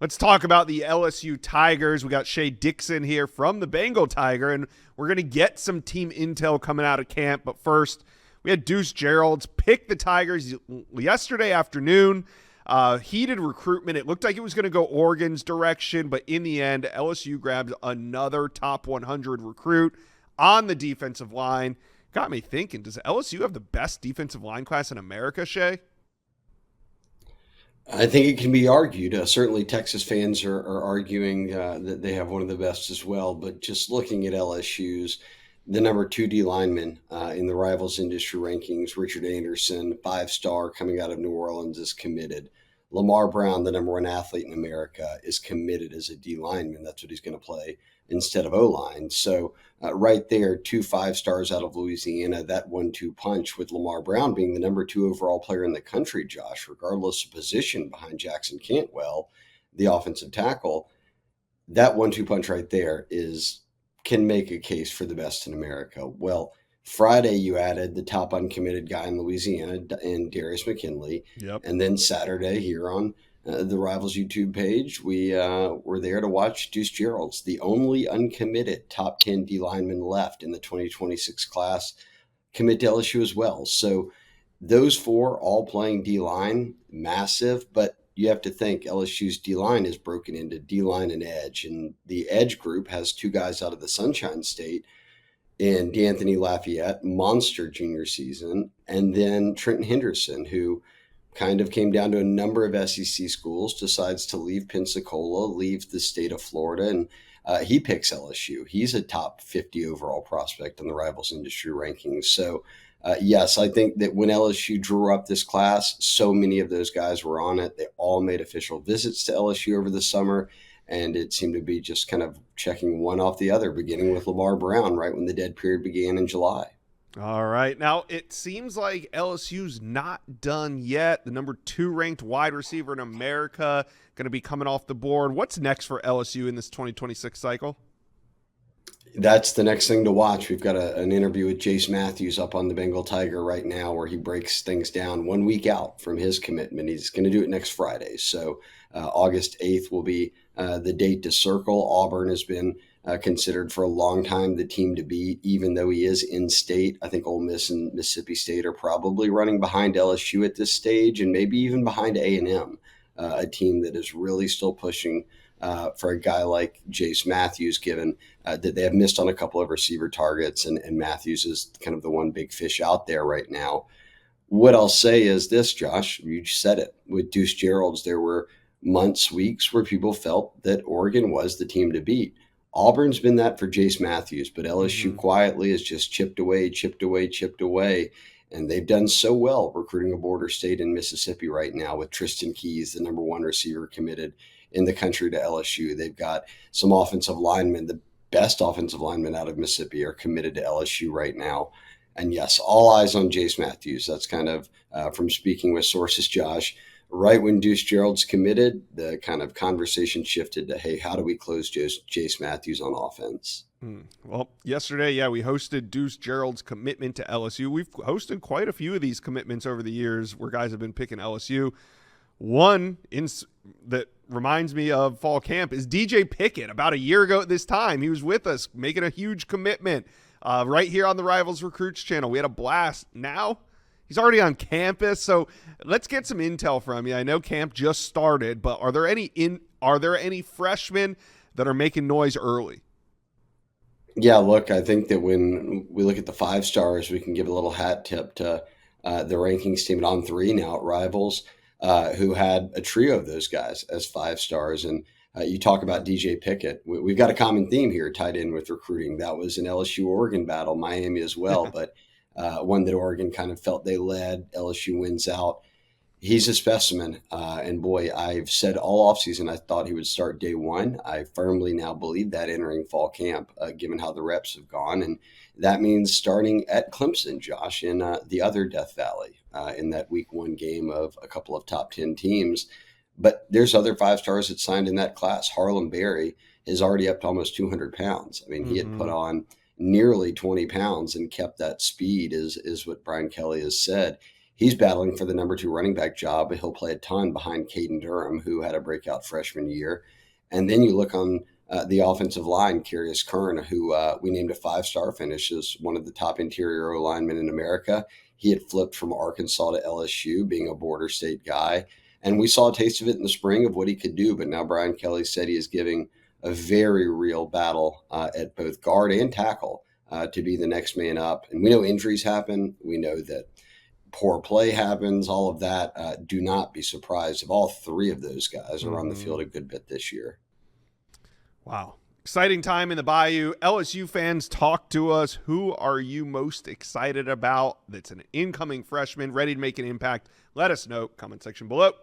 Let's talk about the LSU Tigers. We got Shea Dixon here from the Bengal Tiger, and we're going to get some team intel coming out of camp. But first, we had Deuce Gerald's pick the Tigers yesterday afternoon. Heated recruitment. It looked like it was going to go Oregon's direction, but in the end, LSU grabbed another top 100 recruit on the defensive line. Got me thinking, does LSU have the best defensive line class in America, Shea? I think it can be argued. Certainly, Texas fans are arguing that they have one of the best as well. But just looking at LSU's, the number two D lineman in the Rivals industry rankings, Richard Anderson, 5-star coming out of New Orleans, is committed. Lamar Brown, the number one athlete in America, is committed as a D lineman. That's what he's going to play instead of O-line. So right there, 2 5-stars out of Louisiana, that 1-2 punch with Lamar Brown being the number two overall player in the country, Josh, regardless of position behind Jackson Cantwell, the offensive tackle. That 1-2 punch right there can make a case for the best in America. Well, Friday, you added the top uncommitted guy in Louisiana in Darius McKinley. Yep. And then Saturday here on the Rivals YouTube page, we were there to watch Deuce Gerald's, the only uncommitted top 10 D lineman left in the 2026 class, commit to LSU as well. So those four all playing D line, massive, but you have to think LSU's D line is broken into D line and edge. And the edge group has two guys out of the Sunshine State in D'Anthony Lafayette, monster junior season, and then Trenton Henderson, who kind of came down to a number of SEC schools, decides to leave Pensacola, leave the state of Florida, and he picks LSU. He's a top 50 overall prospect in the Rivals industry rankings. So, yes, I think that when LSU drew up this class, so many of those guys were on it. They all made official visits to LSU over the summer. And it seemed to be just kind of checking one off the other, beginning with Lamar Brown right when the dead period began in July. All right. Now, it seems like LSU's not done yet. The number 2 ranked wide receiver in America going to be coming off the board. What's next for LSU in this 2026 cycle? That's the next thing to watch. We've got an interview with Jace Matthews up on the Bengal Tiger right now where he breaks things down 1 week out from his commitment. He's going to do it next Friday. So August 8th will be the date to circle. Auburn has been considered for a long time the team to beat, even though he is in state. I think Ole Miss and Mississippi State are probably running behind LSU at this stage and maybe even behind A&M, a team that is really still pushing for a guy like Jace Matthews, given that they have missed on a couple of receiver targets, and Matthews is kind of the one big fish out there right now. What I'll say is this, Josh, you said it. With Deuce Gerald's, there were months, weeks where people felt that Oregon was the team to beat. Auburn's been that for Jace Matthews, but LSU quietly has just chipped away. And they've done so well recruiting a border state in Mississippi right now with Tristan Keys, the number 1 receiver committed in the country to LSU. They've got some offensive linemen, the best offensive linemen out of Mississippi are committed to LSU right now. And yes, all eyes on Jace Matthews. That's kind of from speaking with sources, Josh. Right when Deuce Gerald's committed, the kind of conversation shifted to, hey, how do we close Jace Matthews on offense? Well, yesterday, we hosted Deuce Gerald's commitment to LSU. We've hosted quite a few of these commitments over the years where guys have been picking LSU. One that reminds me of fall camp is DJ Pickett. About a year ago at this time, he was with us making a huge commitment right here on the Rivals Recruits channel. We had a blast. Now he's already on campus, so let's get some intel from you. I know camp just started, but are there any freshmen that are making noise early? Yeah, look, I think that when we look at the 5-stars, we can give a little hat tip to the rankings team at On3 now at Rivals, who had a trio of those guys as 5-stars. And you talk about DJ Pickett. We've got a common theme here tied in with recruiting. That was an LSU-Oregon battle, Miami as well, but one that Oregon kind of felt they led. LSU wins out. He's a specimen. And boy, I've said all offseason I thought he would start day one. I firmly now believe that entering fall camp, given how the reps have gone. And that means starting at Clemson, Josh, in the other Death Valley in that week 1 game of a couple of top 10 teams. But there's other 5-stars that signed in that class. Harlem Berry is already up to almost 200 pounds. I mean, he had put on nearly 20 pounds and kept that speed is what Brian Kelly has said. He's battling for the number 2 running back job. He'll play a ton behind Caden Durham, who had a breakout freshman year. And then you look on the offensive line, Curious Kern, who we named a 5-star finish as one of the top interior linemen in America. He had flipped from Arkansas to LSU, being a border state guy. And we saw a taste of it in the spring of what he could do. But now Brian Kelly said he is giving a very real battle at both guard and tackle to be the next man up. And we know injuries happen. We know that poor play happens, all of that. Do not be surprised if all 3 of those guys are on the field a good bit this year. Wow. Exciting time in the Bayou. LSU fans, talk to us. Who are you most excited about that's an incoming freshman ready to make an impact? Let us know. Comment section below.